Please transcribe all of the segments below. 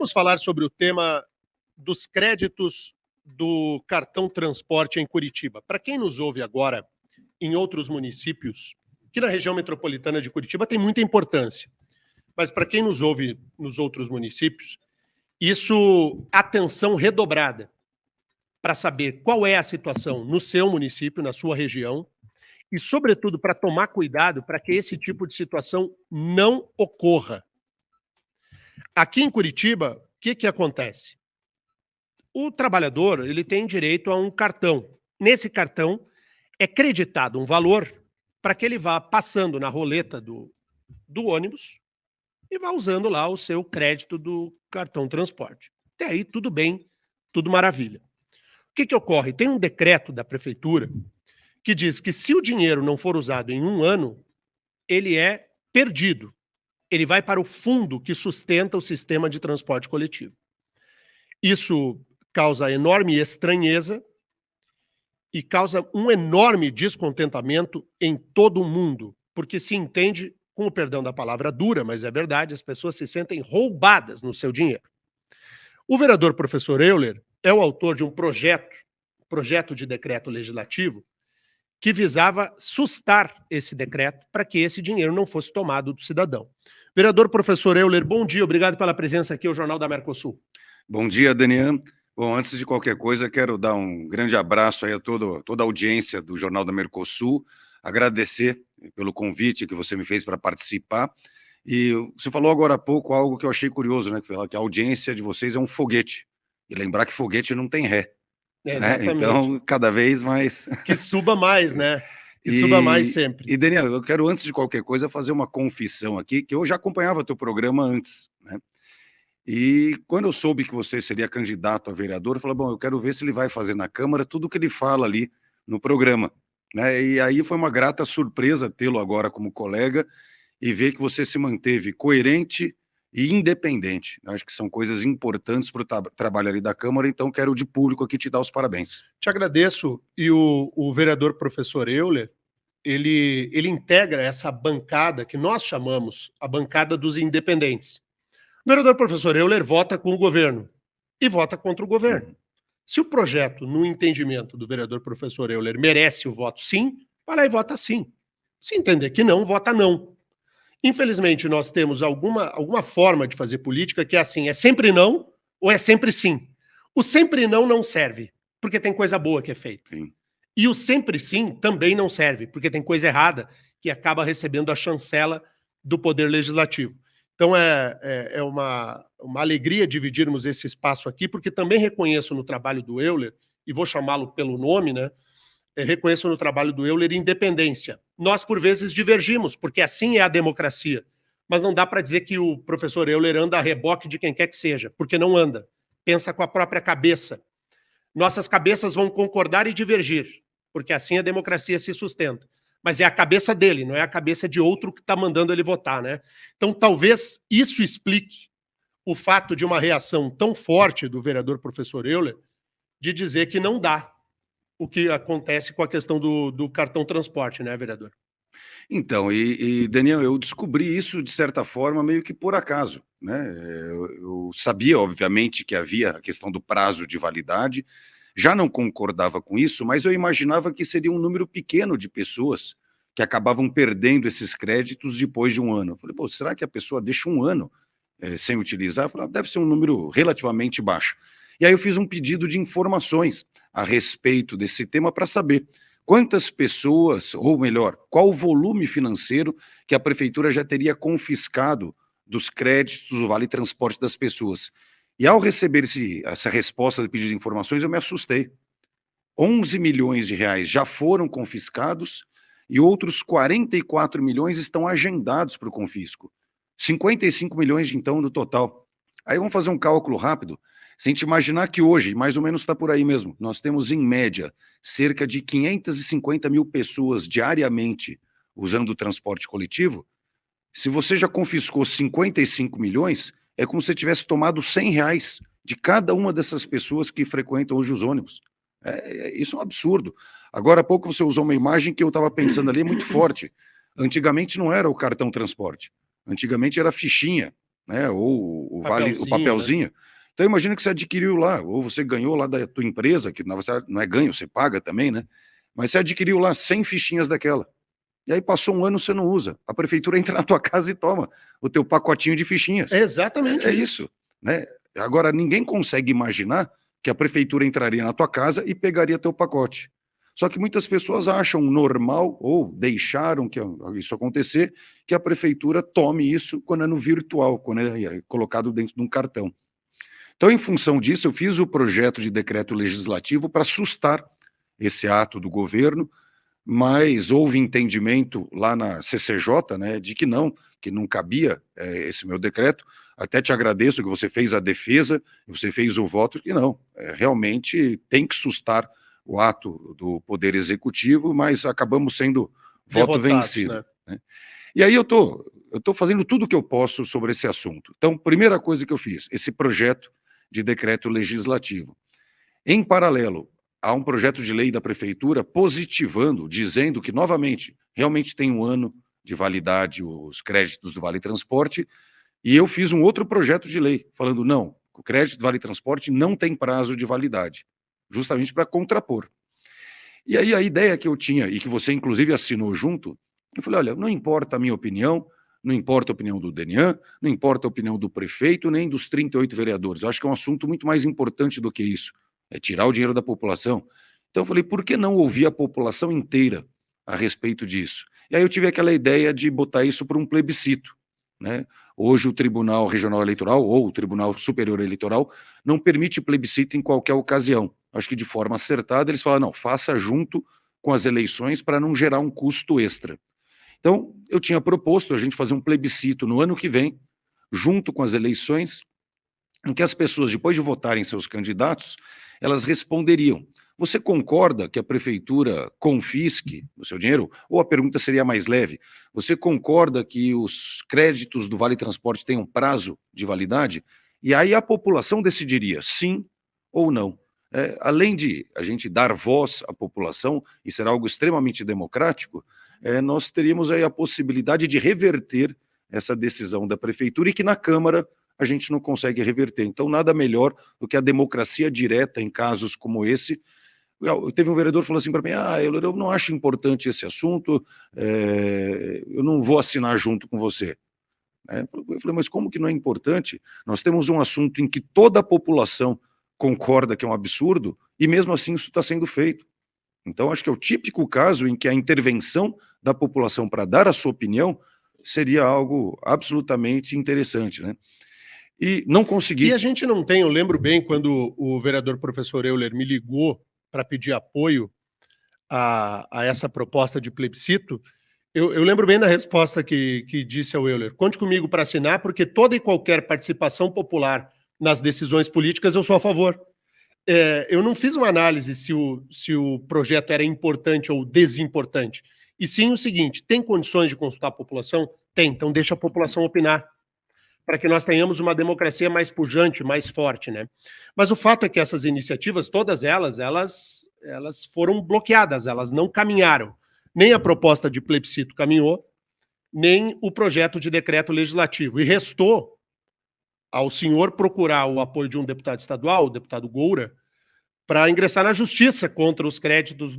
Vamos falar sobre o tema dos créditos do cartão transporte em Curitiba. Para quem nos ouve agora em outros municípios, que na região metropolitana de Curitiba tem muita importância, mas para quem nos ouve nos outros municípios, isso, atenção redobrada para saber qual é a situação no seu município, na sua região, e, sobretudo, para tomar cuidado para que esse tipo de situação não ocorra. Aqui em Curitiba, o que acontece? O trabalhador ele tem direito a um cartão. Nesse cartão é creditado um valor para que ele vá passando na roleta do ônibus e vá usando lá o seu crédito do cartão transporte. Até aí tudo bem, tudo maravilha. O que ocorre? Tem um decreto da prefeitura que diz que se o dinheiro não for usado em um ano, ele é perdido. Ele vai para o fundo que sustenta o sistema de transporte coletivo. Isso causa enorme estranheza e causa um enorme descontentamento em todo o mundo, porque se entende, com o perdão da palavra dura, mas é verdade, as pessoas se sentem roubadas no seu dinheiro. O vereador professor Euler é o autor de um projeto de decreto legislativo que visava sustar esse decreto para que esse dinheiro não fosse tomado do cidadão. Vereador professor Euler, bom dia, obrigado pela presença aqui ao Jornal da Mercosul. Bom dia, Daniel. Bom, antes de qualquer coisa, quero dar um grande abraço aí a toda a audiência do Jornal da Mercosul, agradecer pelo convite que você me fez para participar. E você falou agora há pouco algo que eu achei curioso, né? Que a audiência de vocês é um foguete. E lembrar que foguete não tem ré. Né? Então, cada vez mais... Que suba mais, né? Que suba mais sempre. E, Daniel, eu quero, antes de qualquer coisa, fazer uma confissão aqui, que eu já acompanhava teu programa antes, né? E quando eu soube que você seria candidato a vereador, eu falei, bom, eu quero ver se ele vai fazer na Câmara tudo o que ele fala ali no programa, né? E aí foi uma grata surpresa tê-lo agora como colega e ver que você se manteve coerente e independente. Acho que são coisas importantes para o trabalho ali da Câmara, então quero de público aqui te dar os parabéns. Te agradeço. E o vereador professor Euler, ele integra essa bancada que nós chamamos a bancada dos independentes. O vereador professor Euler vota com o governo e vota contra o governo. Se o projeto, no entendimento do vereador professor Euler, merece o voto sim, vai lá e vota sim. Se entender que não, vota não. Infelizmente, nós temos alguma forma de fazer política que é assim, é sempre não ou é sempre sim. O sempre não não serve, porque tem coisa boa que é feita. Sim. E o sempre sim também não serve, porque tem coisa errada que acaba recebendo a chancela do Poder Legislativo. Então é uma alegria dividirmos esse espaço aqui, porque também reconheço no trabalho do Euler, e vou chamá-lo pelo nome, né? Reconheço no trabalho do Euler independência. Nós, por vezes, divergimos, porque assim é a democracia. Mas não dá para dizer que o professor Euler anda a reboque de quem quer que seja, porque não anda. Pensa com a própria cabeça. Nossas cabeças vão concordar e divergir, porque assim a democracia se sustenta. Mas é a cabeça dele, não é a cabeça de outro que está mandando ele votar, né? Então, talvez isso explique o fato de uma reação tão forte do vereador professor Euler de dizer que não dá o que acontece com a questão do cartão transporte, né, vereador? Então, Daniel, eu descobri isso, de certa forma, meio que por acaso, né? Eu sabia, obviamente, que havia a questão do prazo de validade, já não concordava com isso, mas eu imaginava que seria um número pequeno de pessoas que acabavam perdendo esses créditos depois de um ano. Eu falei, pô, será que a pessoa deixa um ano sem utilizar? Eu falei, deve ser um número relativamente baixo. E aí eu fiz um pedido de informações a respeito desse tema para saber quantas pessoas, ou melhor, qual o volume financeiro que a prefeitura já teria confiscado dos créditos do Vale Transporte das pessoas. E ao receber essa resposta de pedido de informações, eu me assustei. 11 milhões de reais já foram confiscados e outros 44 milhões estão agendados para o confisco. 55 milhões, então, no total. Aí vamos fazer um cálculo rápido. Se a gente imaginar que hoje, mais ou menos está por aí mesmo, nós temos, em média, cerca de 550 mil pessoas diariamente usando o transporte coletivo, se você já confiscou 55 milhões, é como se você tivesse tomado R$100 de cada uma dessas pessoas que frequentam hoje os ônibus. Isso é um absurdo. Agora há pouco você usou uma imagem que eu estava pensando ali, muito forte. Antigamente não era o cartão transporte, antigamente era a fichinha, né? Ou o vale, o Papelzinho, papelzinho. né? Então imagina que você adquiriu lá, ou você ganhou lá da tua empresa, que na verdade não é ganho, você paga também, né? Mas você adquiriu lá 100 fichinhas daquela. E aí passou um ano, você não usa. A prefeitura entra na tua casa e toma o teu pacotinho de fichinhas. É exatamente É isso. isso, né? Agora, ninguém consegue imaginar que a prefeitura entraria na tua casa e pegaria teu pacote. Só que muitas pessoas acham normal, ou deixaram que isso acontecer, que a prefeitura tome isso quando é no virtual, quando é colocado dentro de um cartão. Então, em função disso, eu fiz o projeto de decreto legislativo para sustar esse ato do governo, mas houve entendimento lá na CCJ, né, de que não cabia esse meu decreto. Até te agradeço que você fez a defesa, você fez o voto, que não, realmente tem que sustar o ato do Poder Executivo, mas acabamos sendo voto Derrotados, vencido, né? né? E aí eu tô fazendo tudo o que eu posso sobre esse assunto. Então, primeira coisa que eu fiz, esse projeto de decreto legislativo. Em paralelo, há um projeto de lei da prefeitura positivando, dizendo que, novamente, realmente tem um ano de validade os créditos do Vale Transporte, e eu fiz um outro projeto de lei, falando, não, o crédito do Vale Transporte não tem prazo de validade, justamente para contrapor. E aí a ideia que eu tinha, e que você inclusive assinou junto, eu falei, olha, não importa a minha opinião, não importa a opinião do Denian, não importa a opinião do prefeito, nem dos 38 vereadores. Eu acho que é um assunto muito mais importante do que isso, é tirar o dinheiro da população. Então eu falei, por que não ouvir a população inteira a respeito disso? E aí eu tive aquela ideia de botar isso para um plebiscito, né? Hoje o Tribunal Regional Eleitoral ou o Tribunal Superior Eleitoral não permite plebiscito em qualquer ocasião. Acho que de forma acertada eles falam, não, faça junto com as eleições para não gerar um custo extra. Então, eu tinha proposto a gente fazer um plebiscito no ano que vem, junto com as eleições, em que as pessoas, depois de votarem seus candidatos, elas responderiam: você concorda que a prefeitura confisque o seu dinheiro? Ou a pergunta seria mais leve: você concorda que os créditos do Vale Transporte tenham prazo de validade? E aí a população decidiria sim ou não. Além de a gente dar voz à população, e será algo extremamente democrático, nós teríamos aí a possibilidade de reverter essa decisão da prefeitura e que na Câmara a gente não consegue reverter. Então, nada melhor do que a democracia direta em casos como esse. Teve um vereador que falou assim para mim, eu não acho importante esse assunto, eu não vou assinar junto com você. Eu falei, mas como que não é importante? Nós temos um assunto em que toda a população concorda que é um absurdo, e mesmo assim isso está sendo feito. Então, acho que é o típico caso em que a intervenção da população para dar a sua opinião seria algo absolutamente interessante, né? E não E a consegui. gente não tem, eu lembro bem quando o vereador professor Euler me ligou para pedir apoio a essa proposta de plebiscito, eu lembro bem da resposta que disse ao Euler: conte comigo para assinar, porque toda e qualquer participação popular nas decisões políticas eu sou a favor. Eu não fiz uma análise se o projeto era importante ou desimportante, e sim o seguinte: tem condições de consultar a população? Tem, então deixa a população opinar, para que nós tenhamos uma democracia mais pujante, mais forte, né? Mas o fato é que essas iniciativas, todas elas foram bloqueadas, elas não caminharam. Nem a proposta de plebiscito caminhou, nem o projeto de decreto legislativo. E restou ao senhor procurar o apoio de um deputado estadual, o deputado Goura, para ingressar na justiça contra os créditos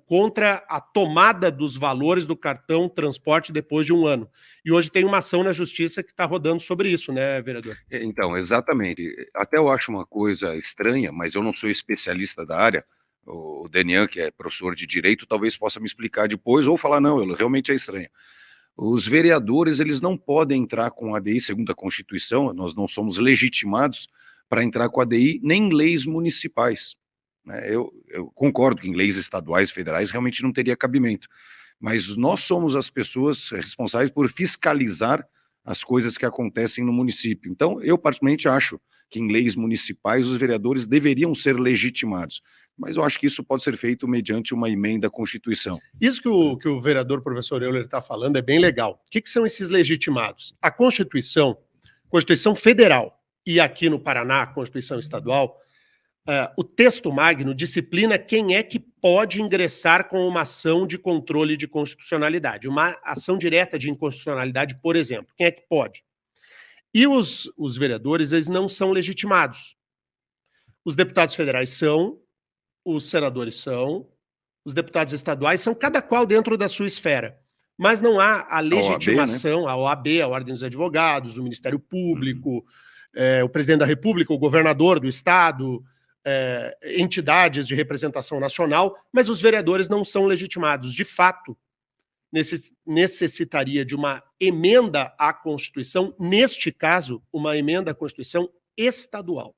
contra a tomada dos valores do cartão transporte depois de um ano. E hoje tem uma ação na justiça que está rodando sobre isso, né, vereador? Então, exatamente. Até eu acho uma coisa estranha, mas eu não sou especialista da área. O Denian, que é professor de direito, talvez possa me explicar depois ou falar, não, realmente é estranho. Os vereadores, eles não podem entrar com a ADI, segundo a Constituição, nós não somos legitimados para entrar com a ADI nem em leis municipais, né? Eu concordo que em leis estaduais e federais realmente não teria cabimento, mas nós somos as pessoas responsáveis por fiscalizar as coisas que acontecem no município. Então, eu particularmente acho que em leis municipais os vereadores deveriam ser legitimados, mas eu acho que isso pode ser feito mediante uma emenda à Constituição. Isso que o vereador professor Euler está falando é bem legal. O que são esses legitimados? A Constituição Federal, e aqui no Paraná, a Constituição Estadual, o texto magno disciplina quem é que pode ingressar com uma ação de controle de constitucionalidade. Uma ação direta de inconstitucionalidade, por exemplo. Quem é que pode? E os vereadores, eles não são legitimados. Os deputados federais são, os senadores são, os deputados estaduais são, cada qual dentro da sua esfera. Mas não há a legitimação, a OAB, a Ordem dos Advogados, o Ministério Público, o presidente da República, o governador do estado, entidades de representação nacional, mas os vereadores não são legitimados. De fato, necessitaria de uma emenda à Constituição, neste caso, uma emenda à Constituição estadual,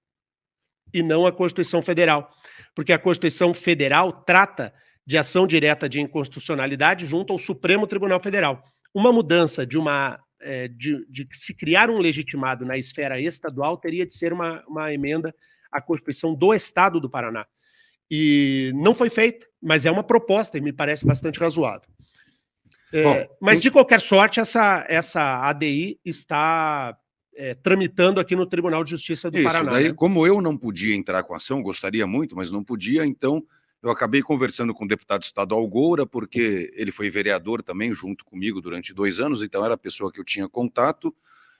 e não à Constituição Federal, porque a Constituição Federal trata de ação direta de inconstitucionalidade junto ao Supremo Tribunal Federal. Uma mudança de se criar um legitimado na esfera estadual teria de ser uma emenda à Constituição do Estado do Paraná. E não foi feita, mas é uma proposta e me parece bastante razoável. Mas, de qualquer sorte, essa ADI está tramitando aqui no Tribunal de Justiça do Paraná. Daí, né? Como eu não podia entrar com ação, gostaria muito, mas não podia, então eu acabei conversando com o deputado estadual Goura, porque ele foi vereador também junto comigo durante 2 anos, então era a pessoa que eu tinha contato,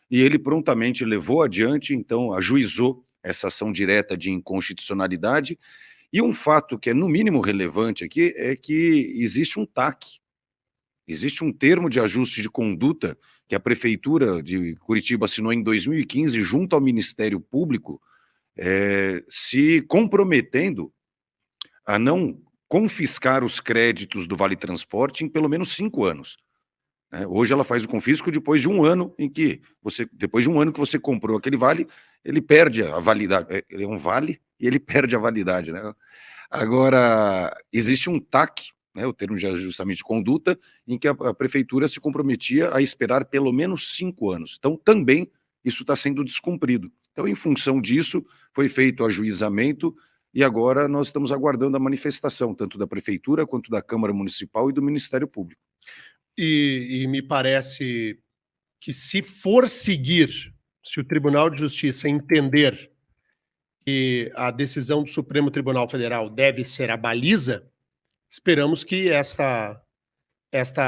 e ele prontamente levou adiante, então ajuizou essa ação direta de inconstitucionalidade. E um fato que é no mínimo relevante aqui é que existe um TAC, existe um termo de ajuste de conduta que a Prefeitura de Curitiba assinou em 2015 junto ao Ministério Público, se comprometendo a não confiscar os créditos do Vale Transporte em pelo menos 5 anos. Hoje ela faz o confisco depois de 1 ano depois de um ano que você comprou aquele vale, ele perde a validade. Ele é um vale e ele perde a validade, né? Agora, existe um TAC, o termo de ajustamento de conduta, em que a prefeitura se comprometia a esperar pelo menos 5 anos. Então, também isso está sendo descumprido. Então, em função disso, foi feito o ajuizamento e agora nós estamos aguardando a manifestação, tanto da prefeitura quanto da Câmara Municipal e do Ministério Público. E me parece que se o Tribunal de Justiça entender que a decisão do Supremo Tribunal Federal deve ser a baliza, esperamos que esta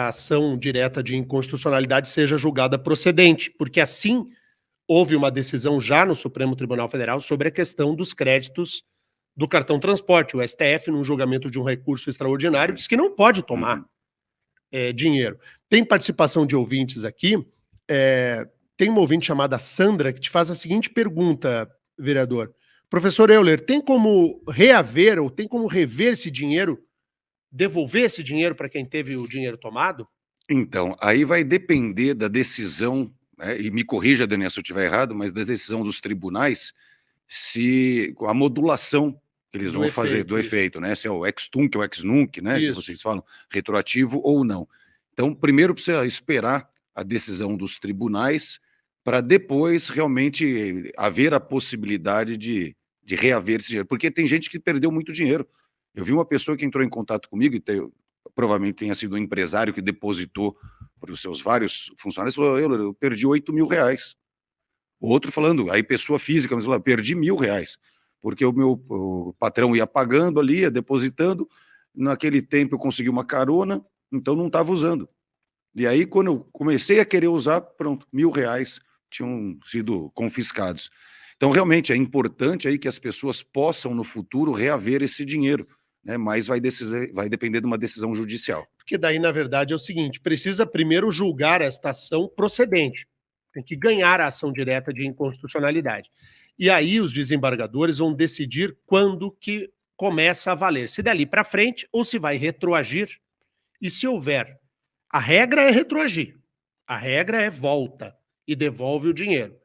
ação direta de inconstitucionalidade seja julgada procedente, porque assim houve uma decisão já no Supremo Tribunal Federal sobre a questão dos créditos do cartão transporte. O STF, num julgamento de um recurso extraordinário, disse que não pode tomar dinheiro. Tem participação de ouvintes aqui. Tem uma ouvinte chamada Sandra que te faz a seguinte pergunta, vereador. Professor Euler, tem como reaver ou tem como rever esse dinheiro, devolver esse dinheiro para quem teve o dinheiro tomado? Então, aí vai depender da decisão, e me corrija, Daniel, se eu estiver errado, mas da decisão dos tribunais, se a modulação que eles vão fazer do efeito, né? Se é o ex-tunc ou ex-nunc, né? Que vocês falam, retroativo ou não. Então, primeiro precisa esperar a decisão dos tribunais para depois realmente haver a possibilidade de reaver esse dinheiro, porque tem gente que perdeu muito dinheiro. Eu vi uma pessoa que entrou em contato comigo, e provavelmente tenha sido um empresário que depositou para os seus vários funcionários, falou, eu perdi R$8.000. Outro falando, aí pessoa física, mas falou, perdi R$1.000, porque o meu patrão ia pagando ali, ia depositando, naquele tempo eu consegui uma carona, então não estava usando. E aí, quando eu comecei a querer usar, pronto, R$1.000 tinham sido confiscados. Então, realmente, é importante aí que as pessoas possam, no futuro, reaver esse dinheiro, né? Mas vai depender de uma decisão judicial. Porque daí, na verdade, é o seguinte, precisa primeiro julgar esta ação procedente. Tem que ganhar a ação direta de inconstitucionalidade. E aí os desembargadores vão decidir quando que começa a valer. Se dali para frente ou se vai retroagir. E se houver... A regra é retroagir. A regra é volta e devolve o dinheiro.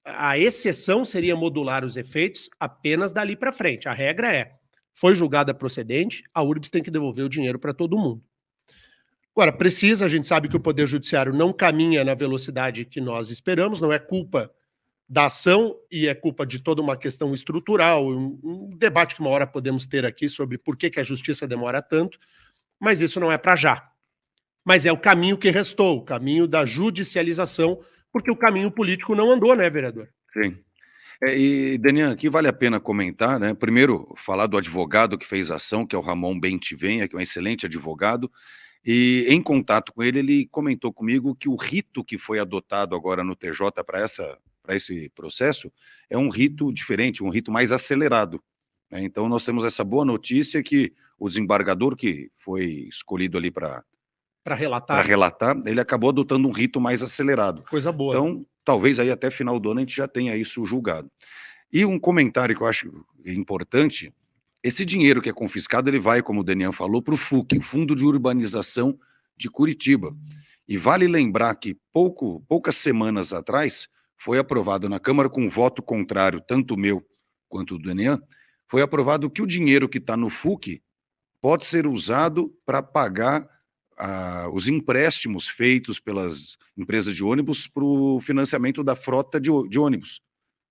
A exceção seria modular os efeitos apenas dali para frente. A regra foi julgada procedente, a URBS tem que devolver o dinheiro para todo mundo. Agora, a gente sabe que o Poder Judiciário não caminha na velocidade que nós esperamos, não é culpa da ação e é culpa de toda uma questão estrutural, um debate que uma hora podemos ter aqui sobre por que a justiça demora tanto, mas isso não é para já. Mas é o caminho que restou, o caminho da judicialização, porque o caminho político não andou, né, vereador? Sim. E, Daniel, aqui vale a pena comentar, né? Primeiro, falar do advogado que fez a ação, que é o Ramon Bentivenha, que é um excelente advogado, e em contato com ele, ele comentou comigo que o rito que foi adotado agora no TJ para essa esse processo, é um rito diferente, um rito mais acelerado, né? Então, nós temos essa boa notícia que o desembargador que foi escolhido ali para relatar, ele acabou adotando um rito mais acelerado. Coisa boa. Então, talvez aí até final do ano a gente já tenha isso julgado. E um comentário que eu acho importante, esse dinheiro que é confiscado, ele vai, como o Daniel falou, para o FUC, o Fundo de Urbanização de Curitiba. E vale lembrar que poucas semanas atrás foi aprovado na Câmara com voto contrário, tanto meu quanto do Daniel, foi aprovado que o dinheiro que está no FUC pode ser usado para pagar os empréstimos feitos pelas empresas de ônibus para o financiamento da frota de ônibus.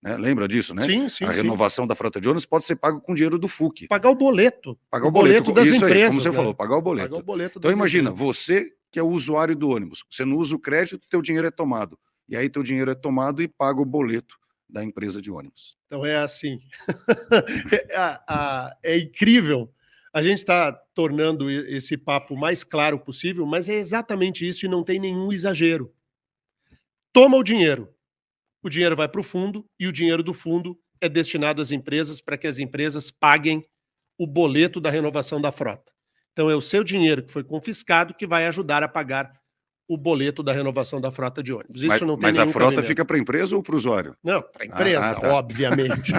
Né? Lembra disso, né? Sim. A renovação da frota de ônibus pode ser pago com dinheiro do FUC. Pagar o boleto. Pagar o boleto das isso empresas. Aí, como você né? falou, pagar o boleto. Pagar o boleto então imagina, empresas. você que é o usuário do ônibus, você não usa o crédito, teu dinheiro é tomado. E aí teu dinheiro é tomado e paga o boleto da empresa de ônibus. Então é assim. É incrível. A gente está tornando esse papo mais claro possível, mas é exatamente isso e não tem nenhum exagero. Toma o dinheiro vai para o fundo e o dinheiro do fundo é destinado às empresas para que as empresas paguem o boleto da renovação da frota. Então é o seu dinheiro que foi confiscado que vai ajudar a pagar o boleto da renovação da frota de ônibus. Isso não tem mas a frota cabimento. fica para a empresa ou para o usuário? Não, para a empresa, tá. obviamente.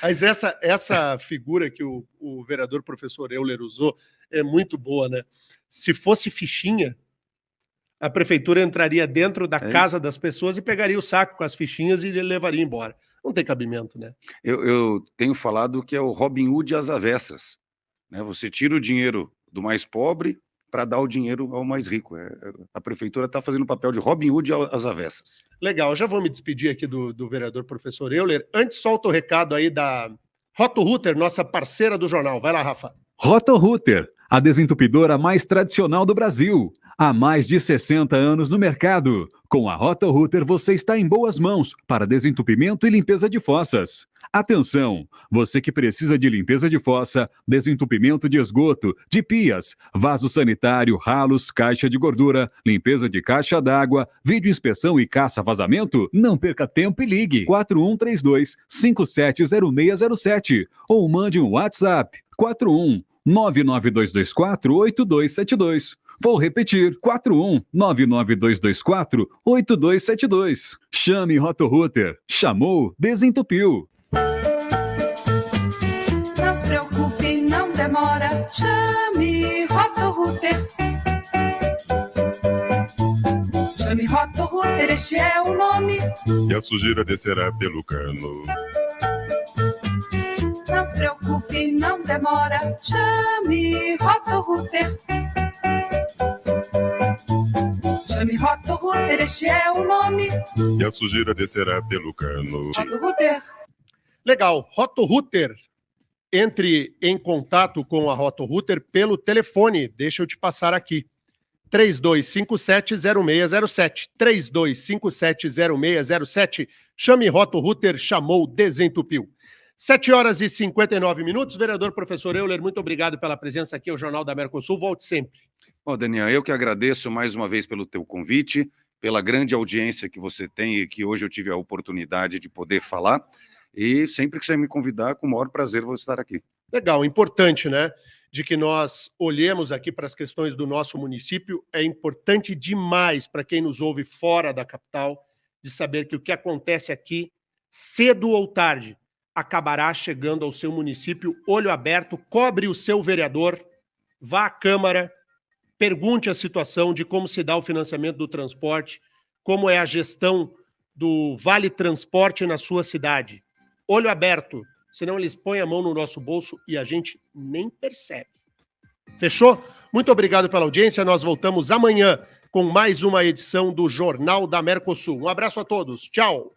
Mas essa figura que o vereador professor Euler usou é muito boa, né? Se fosse fichinha, a prefeitura entraria dentro da casa das pessoas e pegaria o saco com as fichinhas e levaria embora. Não tem cabimento, né? Eu tenho falado que é o Robin Hood às avessas. Né? Você tira o dinheiro do mais pobre para dar o dinheiro ao mais rico. A prefeitura está fazendo o papel de Robin Hood às avessas. Legal, já vou me despedir aqui do vereador professor Euler. Antes, solta o recado aí da Roto Rooter, nossa parceira do jornal. Vai lá, Rafa. Roto Rooter, a desentupidora mais tradicional do Brasil. Há mais de 60 anos no mercado. Com a Roto Rooter você está em boas mãos para desentupimento e limpeza de fossas. Atenção! Você que precisa de limpeza de fossa, desentupimento de esgoto, de pias, vaso sanitário, ralos, caixa de gordura, limpeza de caixa d'água, vídeo-inspeção e caça-vazamento? Não perca tempo e ligue 4132-570607 ou mande um WhatsApp 41-99224-8272. Vou repetir, 41-99224-8272. Chame Roto Rooter. Chamou, desentupiu. Não se preocupe, não demora. Chame Roto Rooter. Chame Roto Rooter, este é o nome. E a sujeira descerá pelo cano. Não se preocupe, não demora. Chame Roto Rooter. Chame Roto Rooter, este é o nome. E a sujeira descerá pelo cano. Roto Rooter. Legal, Roto Rooter. Entre em contato com a Roto Rooter pelo telefone. Deixa eu te passar aqui. 3257-0607. 3257-0607. Chame Roto Rooter, chamou, desentupiu. 7h59. Vereador professor Euler, muito obrigado pela presença aqui ao Jornal da Mercosul. Volte sempre. Bom, Daniel, eu que agradeço mais uma vez pelo teu convite, pela grande audiência que você tem e que hoje eu tive a oportunidade de poder falar. E sempre que você me convidar, com o maior prazer vou estar aqui. Legal, importante, né? De que nós olhemos aqui para as questões do nosso município. É importante demais para quem nos ouve fora da capital, de saber que o que acontece aqui, cedo ou tarde, acabará chegando ao seu município. Olho aberto, cobre o seu vereador, vá à Câmara, pergunte a situação de como se dá o financiamento do transporte, como é a gestão do Vale Transporte na sua cidade. Olho aberto, senão eles põem a mão no nosso bolso e a gente nem percebe. Fechou? Muito obrigado pela audiência. Nós voltamos amanhã com mais uma edição do Jornal da Mercosul. Um abraço a todos. Tchau.